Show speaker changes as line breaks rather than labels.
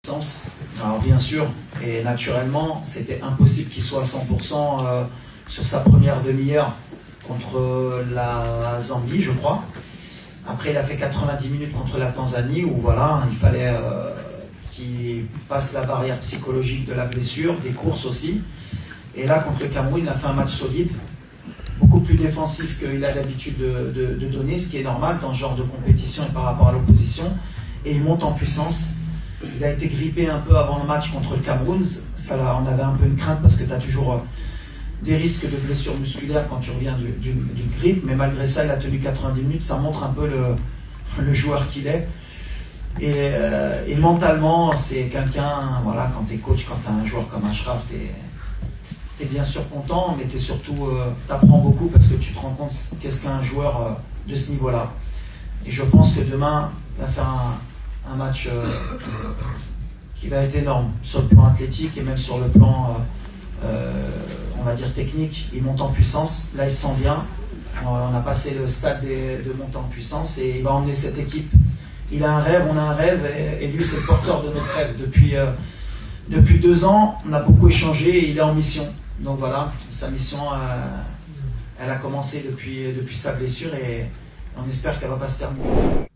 Alors bien sûr, et naturellement, c'était impossible qu'il soit à 100% sur sa première demi-heure contre la Zambie, je crois. Après, il a fait 90 minutes contre la Tanzanie, où voilà, il fallait qu'il passe la barrière psychologique de la blessure, des courses aussi. Et là, contre le Cameroun, il a fait un match solide, beaucoup plus défensif qu'il a l'habitude de donner, ce qui est normal dans ce genre de compétition et par rapport à l'opposition. Et il monte en puissance. Il a été grippé un peu avant le match contre le Cameroun. On avait un peu une crainte parce que tu as toujours des risques de blessures musculaires quand tu reviens d'une grippe. Mais malgré ça, il a tenu 90 minutes. Ça montre un peu le joueur qu'il est. Et mentalement, c'est quelqu'un, voilà, quand tu es coach, quand tu as un joueur comme Achraf, tu es bien sûr content, mais surtout, tu apprends beaucoup parce que tu te rends compte qu'est-ce qu'un joueur de ce niveau-là. Et je pense que demain, il va faire un match qui va être énorme sur le plan athlétique et même sur le plan, on va dire, technique. Il monte en puissance, là il se sent bien. On a passé le stade de montée en puissance et il va emmener cette équipe. Il a un rêve, on a un rêve et lui c'est le porteur de notre rêve. Depuis 2 ans, on a beaucoup échangé et il est en mission. Donc voilà, sa mission, elle a commencé depuis sa blessure et on espère qu'elle ne va pas se terminer.